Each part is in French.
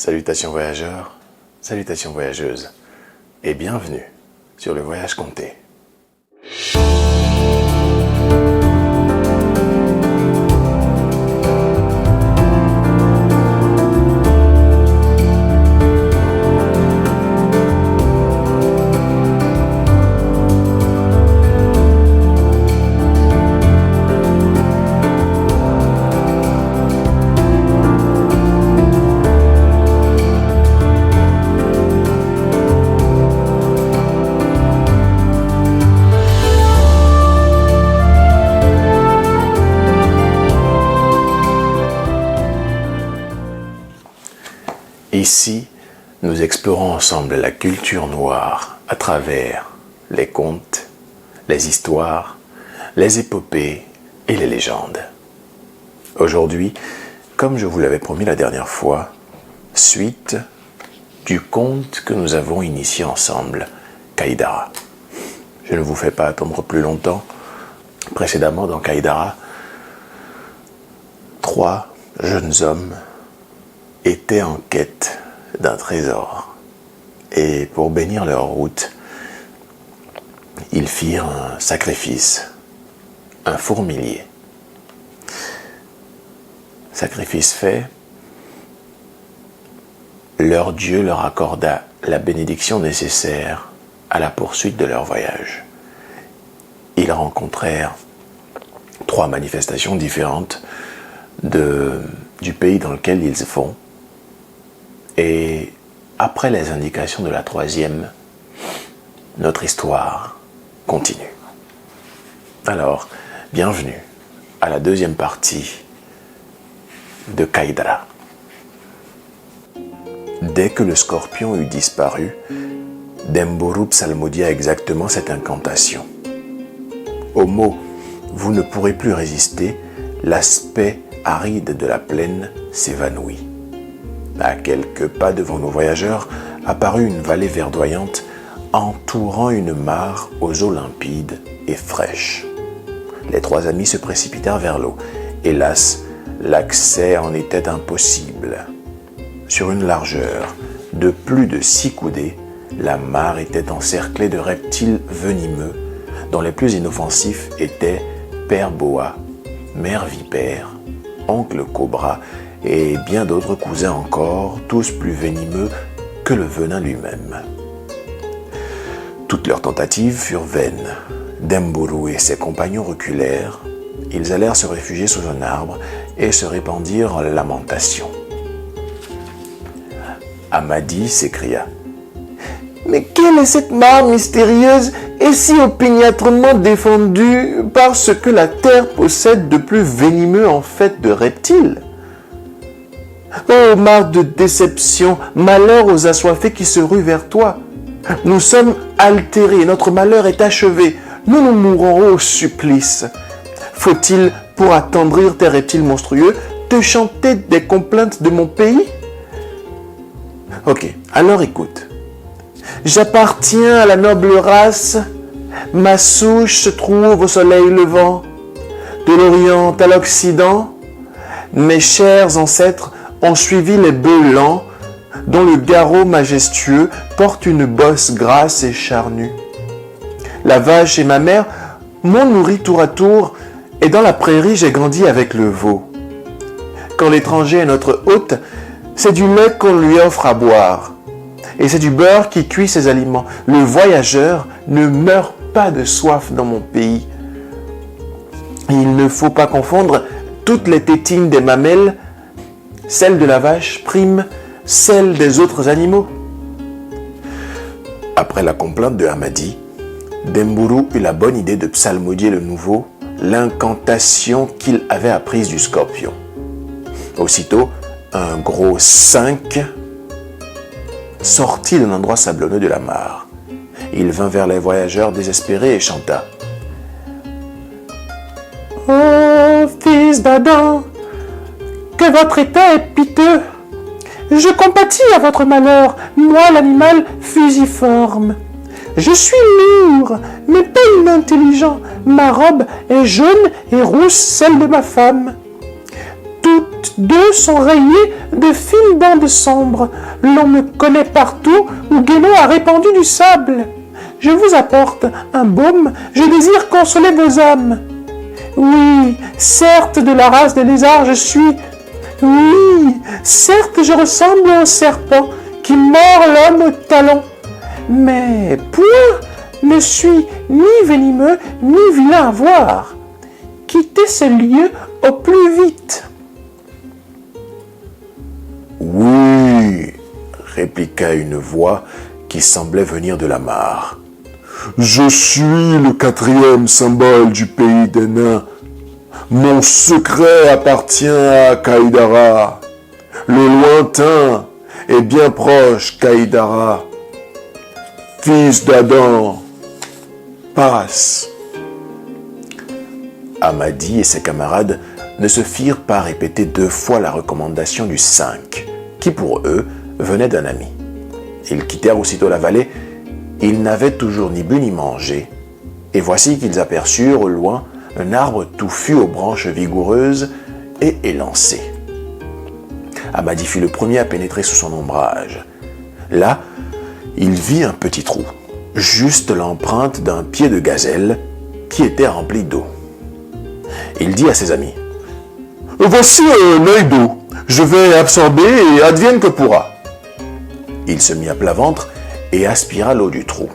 Salutations voyageurs, salutations voyageuses, et bienvenue sur le Voyage Conté. Ici, nous explorons ensemble la culture noire à travers les contes, les histoires, les épopées et les légendes. Aujourd'hui, comme je vous l'avais promis la dernière fois, suite du conte que nous avons initié ensemble, Kaïdara. Je ne vous fais pas attendre plus longtemps. Précédemment, dans Kaïdara, 3 jeunes hommes étaient en quête d'un trésor. Et pour bénir leur route, ils firent un sacrifice, un fourmilier. Sacrifice fait, leur Dieu leur accorda la bénédiction nécessaire à la poursuite de leur voyage. Ils rencontrèrent 3 manifestations différentes du pays dans lequel ils vont. Et après les indications de la 3e, notre histoire continue. Alors, bienvenue à la 2e partie de Kaïdara. Dès que le scorpion eut disparu, Dembourou psalmodia exactement cette incantation. Au mot « Vous ne pourrez plus résister », l'aspect aride de la plaine s'évanouit. À quelques pas devant nos voyageurs, apparut une vallée verdoyante entourant une mare aux eaux limpides et fraîches. Les 3 amis se précipitèrent vers l'eau. Hélas, l'accès en était impossible. Sur une largeur de plus de 6 coudées, la mare était encerclée de reptiles venimeux, dont les plus inoffensifs étaient Père Boa, Mère Vipère, Oncle Cobra et bien d'autres cousins encore, tous plus venimeux que le venin lui-même. Toutes leurs tentatives furent vaines. Dembourou et ses compagnons reculèrent. Ils allèrent se réfugier sous un arbre et se répandirent en lamentations. Amadi s'écria: « Mais quelle est cette mare mystérieuse et si opiniâtrement défendue par ce que la terre possède de plus venimeux en fait de reptiles ? Oh, mare de déception, malheur aux assoiffés qui se ruent vers toi. Nous sommes altérés, notre malheur est achevé, nous nous mourrons au supplice. Faut-il, pour attendrir tes reptiles monstrueux, te chanter des complaintes de mon pays ? Ok, alors écoute. J'appartiens à la noble race, ma souche se trouve au soleil levant. De l'Orient à l'Occident, mes chers ancêtres ont suivi les bœufs lents, dont le garrot majestueux porte une bosse grasse et charnue. La vache et ma mère m'ont nourri tour à tour, et dans la prairie j'ai grandi avec le veau. Quand l'étranger est notre hôte, c'est du lait qu'on lui offre à boire, et c'est du beurre qui cuit ses aliments. Le voyageur ne meurt pas de soif dans mon pays. Il ne faut pas confondre toutes les tétines des mamelles. Celle de la vache prime celle des autres animaux. Après la complainte de Amadi, Dembourou eut la bonne idée de psalmodier de nouveau l'incantation qu'il avait apprise du scorpion. Aussitôt, un gros 5 sortit d'un endroit sablonneux de la mare. Il vint vers les voyageurs désespérés et chanta: « Oh, fils d'Adam, que votre état est piteux. Je compatis à votre malheur, moi l'animal fusiforme. Je suis lourd, mais pas inintelligent. Ma robe est jaune et rousse, celle de ma femme. Toute Toutes deux sont rayées de fines bandes sombres. L'on me connaît partout où Guénot a répandu du sable. Je vous apporte un baume, je désire consoler vos âmes. Oui, certes de la race des lézards je suis. Oui, certes je ressemble au serpent qui mord l'homme au talon. Mais point ne suis ni venimeux ni vilain à voir. Quittez ce lieu au plus vite. Oui, répliqua une voix qui semblait venir de la mare. Je suis le 4e symbole du pays des nains. Mon secret appartient à Kaïdara. Le lointain et bien proche Kaïdara. Fils d'Adam, passe. Amadi et ses camarades ne se firent pas répéter 2 fois la recommandation du 5, qui pour eux venait d'un ami. Ils quittèrent aussitôt la vallée. Ils n'avaient toujours ni bu ni mangé, et voici qu'ils aperçurent au loin un arbre touffu aux branches vigoureuses et élancées. Amadi fut le premier à pénétrer sous son ombrage. Là, il vit un petit trou, juste l'empreinte d'un pied de gazelle qui était rempli d'eau. Il dit à ses amis, « Voici un œil d'eau, je vais absorber et advienne que pourra. » Il se mit à plat ventre et aspira l'eau du trou.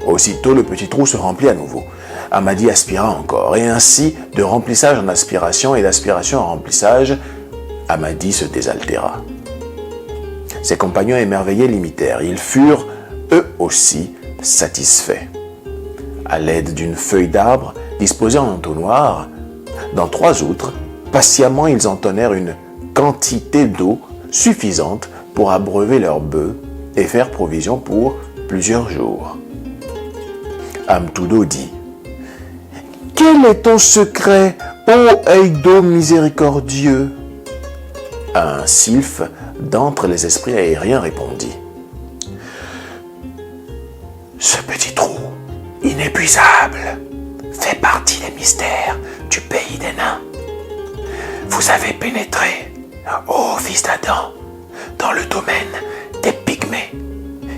Aussitôt, le petit trou se remplit à nouveau. Amadi aspira encore, et ainsi, de remplissage en aspiration et d'aspiration en remplissage, Amadi se désaltéra. Ses compagnons émerveillés l'imitèrent. Ils furent, eux aussi, satisfaits. À l'aide d'une feuille d'arbre disposée en entonnoir, dans 3 outres, patiemment ils entonnèrent une quantité d'eau suffisante pour abreuver leurs bœufs et faire provision pour plusieurs jours. Amtudo dit, « Quel est ton secret, ô Eido miséricordieux ?» Un sylphe d'entre les esprits aériens répondit, « Ce petit trou inépuisable fait partie des mystères du pays des nains. Vous avez pénétré, ô fils d'Adam, dans le domaine des pygmées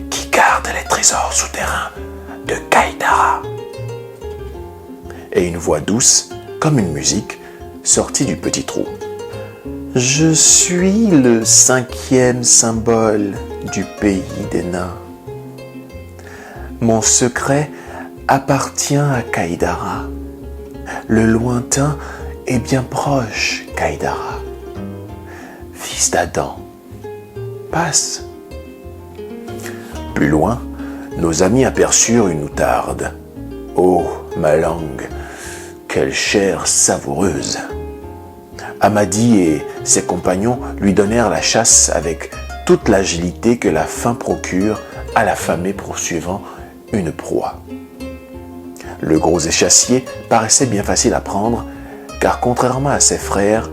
qui gardent les trésors souterrains de Kaïdara. » Et une voix douce, comme une musique, sortit du petit trou. « Je suis le 5e symbole du pays des nains. Mon secret appartient à Kaïdara. Le lointain est bien proche, Kaïdara. Fils d'Adam, passe. » Plus loin, nos amis aperçurent une outarde. Oh, ma langue, quelle chair savoureuse! Amadi et ses compagnons lui donnèrent la chasse avec toute l'agilité que la faim procure à l'affamé poursuivant une proie. Le gros échassier paraissait bien facile à prendre, car contrairement à ses frères,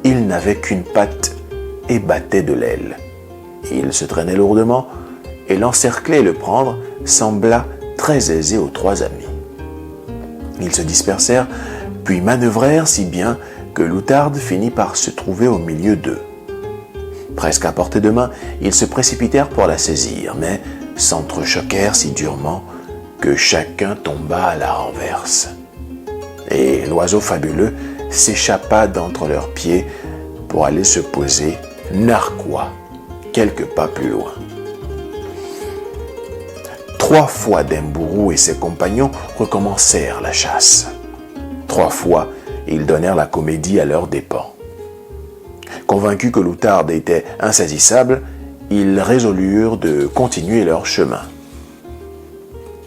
il n'avait qu'une patte et battait de l'aile. Il se traînait lourdement, et l'encercler et le prendre sembla très aisé aux 3 amis. Ils se dispersèrent, puis manœuvrèrent si bien que l'outarde finit par se trouver au milieu d'eux. Presque à portée de main, ils se précipitèrent pour la saisir, mais s'entrechoquèrent si durement que chacun tomba à la renverse. Et l'oiseau fabuleux s'échappa d'entre leurs pieds pour aller se poser narquois quelques pas plus loin. 3 fois Dembourou et ses compagnons recommencèrent la chasse. 3 fois, ils donnèrent la comédie à leurs dépens. Convaincus que l'outarde était insaisissable, ils résolurent de continuer leur chemin.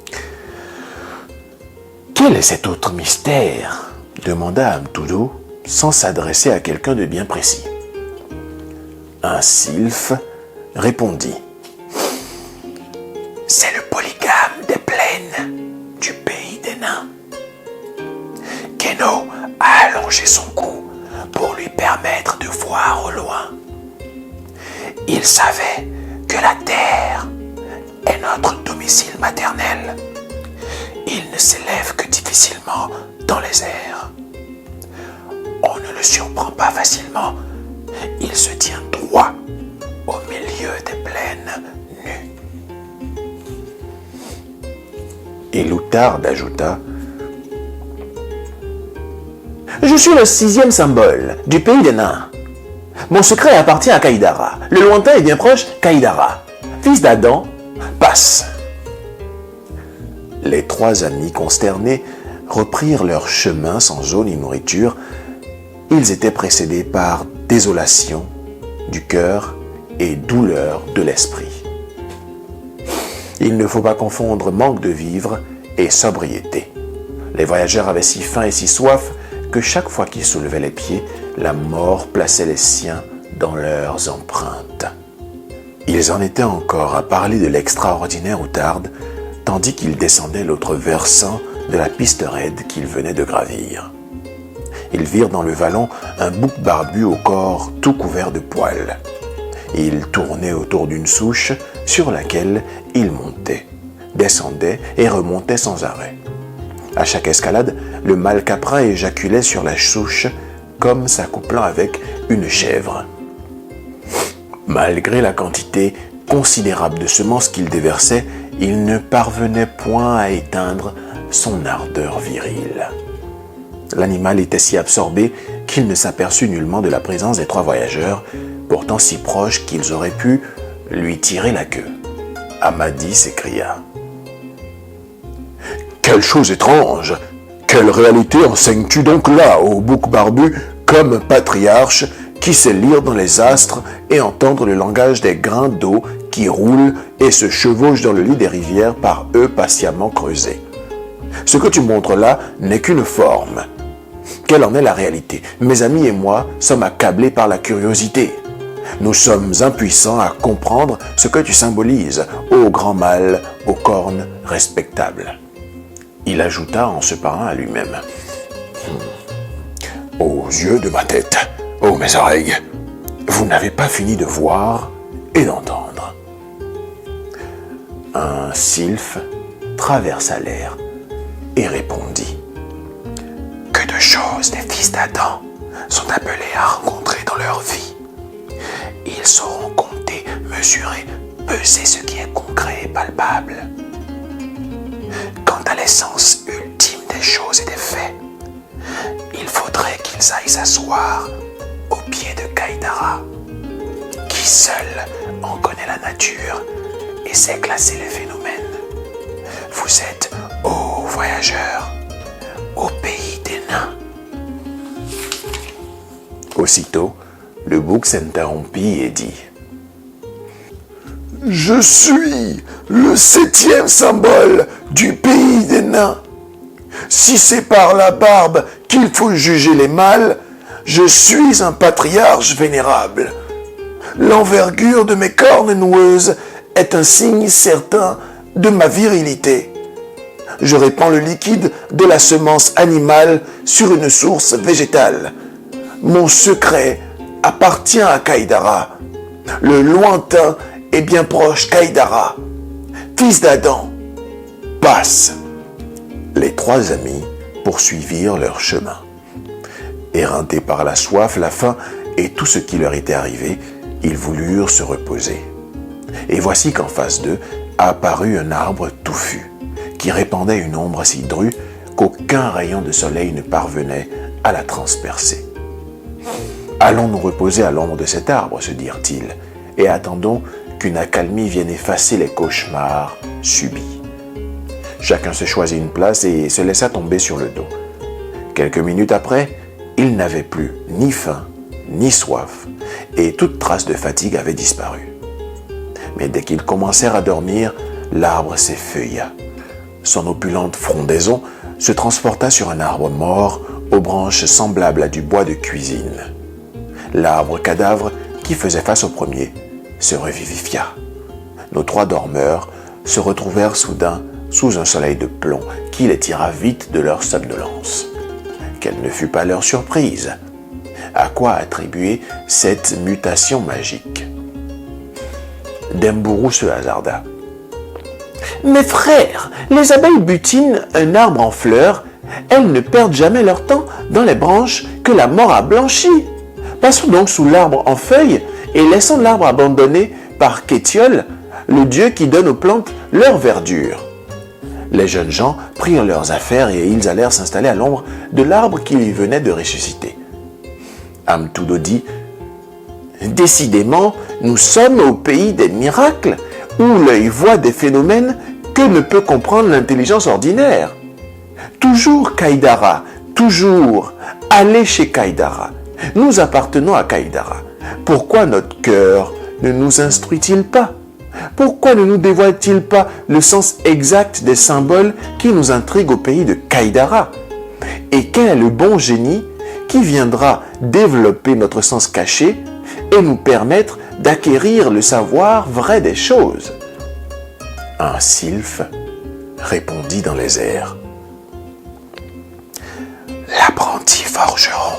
« Quel est cet autre mystère ?» demanda Amtudo, sans s'adresser à quelqu'un de bien précis. Un sylphe répondit, « C'est le polygame des plaines du pays des nains. Guénot a allongé son cou pour lui permettre de voir au loin. Il savait que la terre est notre domicile maternel. Il ne s'élève que difficilement dans les airs. On ne le surprend pas facilement. Il se tient droit au milieu des plaines nues. Et Loutarde ajouta: Je suis le 6e symbole du pays des nains. Mon secret appartient à Kaïdara, le lointain et bien proche Kaïdara, fils d'Adam, passe. Les 3 amis consternés reprirent leur chemin sans eau ni nourriture. Ils étaient précédés par désolation du cœur et douleur de l'esprit. Il ne faut pas confondre manque de vivre et sobriété. Les voyageurs avaient si faim et si soif que chaque fois qu'ils soulevaient les pieds, la mort plaçait les siens dans leurs empreintes. Ils en étaient encore à parler de l'extraordinaire Outarde, tandis qu'ils descendaient l'autre versant de la piste raide qu'ils venaient de gravir. Ils virent dans le vallon un bouc barbu au corps tout couvert de poils. Il tournait autour d'une souche sur laquelle il montait, descendait et remontait sans arrêt. À chaque escalade, le mâle caprin éjaculait sur la souche comme s'accouplant avec une chèvre. Malgré la quantité considérable de semences qu'il déversait, il ne parvenait point à éteindre son ardeur virile. L'animal était si absorbé qu'il ne s'aperçut nullement de la présence des 3 voyageurs, pourtant si proches qu'ils auraient pu lui tirer la queue. Amadi s'écria: « Quelle chose étrange! Quelle réalité enseignes-tu donc là, au bouc barbu, comme patriarche qui sait lire dans les astres et entendre le langage des grains d'eau qui roulent et se chevauchent dans le lit des rivières par eux patiemment creusés? Ce que tu montres là n'est qu'une forme. Quelle en est la réalité? Mes amis et moi sommes accablés par la curiosité. Nous sommes impuissants à comprendre ce que tu symbolises, ô grand mâle aux cornes respectables. » Il ajouta en se parlant à lui-même: « Aux yeux de ma tête, ô mes oreilles, vous n'avez pas fini de voir et d'entendre. » Un sylphe traversa l'air et répondit: « Que de choses des fils d'Adam sont appelés à rencontrer dans leur vie. Ils sauront compter, mesurer, peser ce qui est concret et palpable. Quant à l'essence ultime des choses et des faits, il faudrait qu'ils aillent s'asseoir au pied de Kaïdara, qui seul en connaît la nature et sait classer les phénomènes. Vous êtes, ô voyageurs, au pays des nains. » Aussitôt, le bouc s'interrompit et dit: « Je suis le 7e symbole du pays des nains. Si c'est par la barbe qu'il faut juger les mâles, je suis un patriarche vénérable. L'envergure de mes cornes noueuses est un signe certain de ma virilité. Je répands le liquide de la semence animale sur une source végétale. Mon secret appartient à Kaïdara, le lointain et bien proche Kaïdara, fils d'Adam, passe. » Les 3 amis poursuivirent leur chemin. Éreintés par la soif, la faim et tout ce qui leur était arrivé, ils voulurent se reposer. Et voici qu'en face d'eux apparut un arbre touffu, qui répandait une ombre si drue qu'aucun rayon de soleil ne parvenait à la transpercer. « Allons nous reposer à l'ombre de cet arbre, se dirent-ils, et attendons qu'une accalmie vienne effacer les cauchemars subis. » Chacun se choisit une place et se laissa tomber sur le dos. Quelques minutes après, ils n'avaient plus ni faim, ni soif, et toute trace de fatigue avait disparu. Mais dès qu'ils commencèrent à dormir, l'arbre s'effeuilla. Son opulente frondaison se transporta sur un arbre mort aux branches semblables à du bois de cuisine. L'arbre cadavre qui faisait face au premier se revivifia. Nos 3 dormeurs se retrouvèrent soudain sous un soleil de plomb qui les tira vite de leur somnolence. Quelle ne fut pas leur surprise? À quoi attribuer cette mutation magique? Dembourou se hasarda: « Mes frères, les abeilles butinent un arbre en fleurs Elles ne perdent jamais leur temps dans les branches que la mort a blanchies. Passons donc sous l'arbre en feuilles et laissons l'arbre abandonné par Kétiol, le dieu qui donne aux plantes leur verdure. Les jeunes gens prirent leurs affaires et ils allèrent s'installer à l'ombre de l'arbre qui venait de ressusciter. Amtudo dit « Décidément, nous sommes au pays des miracles, où l'œil voit des phénomènes que ne peut comprendre l'intelligence ordinaire. Toujours Kaïdara, toujours, allez chez Kaïdara. Nous appartenons à Kaïdara. Pourquoi notre cœur ne nous instruit-il pas? Pourquoi ne nous dévoile-t-il pas le sens exact des symboles qui nous intriguent au pays de Kaïdara? Et quel est le bon génie qui viendra développer notre sens caché et nous permettre d'acquérir le savoir vrai des choses? Un sylphe répondit dans les airs. L'apprenti forgeron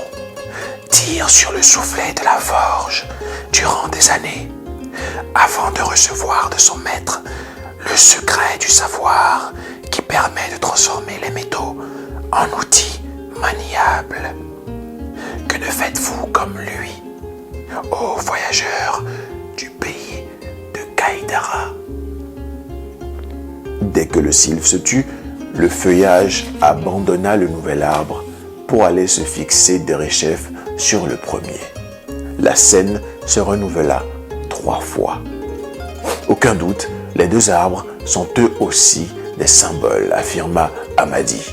tire sur le soufflet de la forge durant des années, avant de recevoir de son maître le secret du savoir qui permet de transformer les métaux en outils maniables. Que ne faites-vous comme lui, ô voyageurs du pays de Kaïdara? Dès que le sylphe se tut, le feuillage abandonna le nouvel arbre pour aller se fixer derechef sur le premier. La scène se renouvela 3 fois. Aucun doute, les 2 arbres sont eux aussi des symboles, affirma Amadi.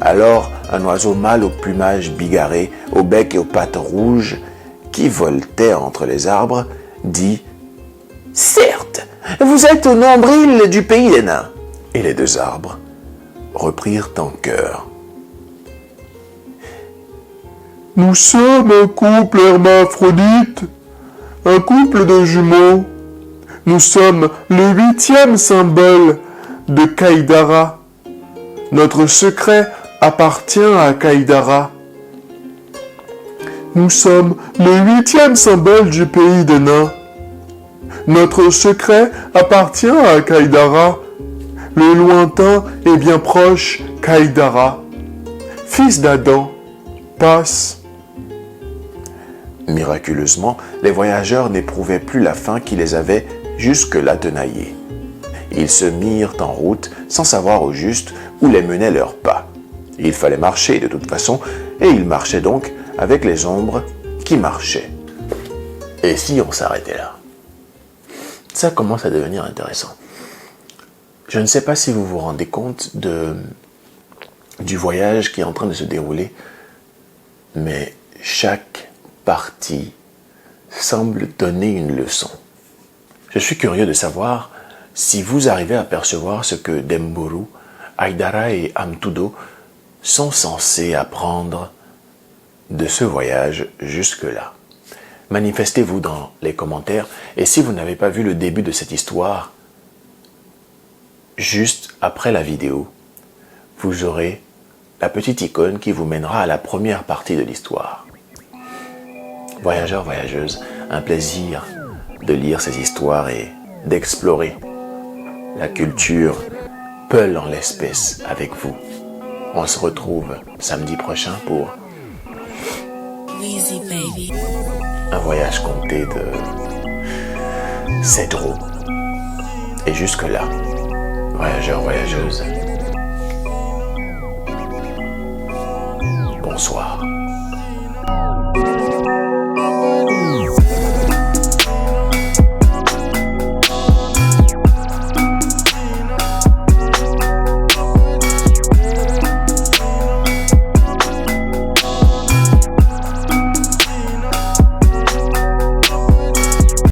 Alors, un oiseau mâle au plumage bigarré, au bec et aux pattes rouges, qui voltait entre les arbres, dit « Certes, vous êtes au nombril du pays des nains. » Et les 2 arbres reprirent en chœur. « Nous sommes un couple hermaphrodite, un couple de jumeaux. Nous sommes le 8e symbole de Kaïdara. Notre secret appartient à Kaïdara. Nous sommes le 8e symbole du pays des nains. Notre secret appartient à Kaïdara, le lointain et bien proche Kaïdara. Fils d'Adam, passe. » Miraculeusement, les voyageurs n'éprouvaient plus la faim qui les avait jusque-là tenaillés. Ils se mirent en route sans savoir au juste où les menaient leurs pas. Il fallait marcher de toute façon, et ils marchaient donc avec les ombres qui marchaient. Et si on s'arrêtait là? Ça commence à devenir intéressant. Je ne sais pas si vous vous rendez compte du voyage qui est en train de se dérouler, mais chaque partie semble donner une leçon. Je suis curieux de savoir si vous arrivez à percevoir ce que Demburu, Haïdara et Amtudo sont censés apprendre de ce voyage jusque-là. Manifestez-vous dans les commentaires, et si vous n'avez pas vu le début de cette histoire, juste après la vidéo, vous aurez la petite icône qui vous mènera à la première partie de l'histoire. Voyageurs, voyageuses, un plaisir de lire ces histoires et d'explorer la culture Peul en l'espèce avec vous. On se retrouve samedi prochain pour un voyage compté de Cédro. Et jusque-là, voyageurs, voyageuses, bonsoir.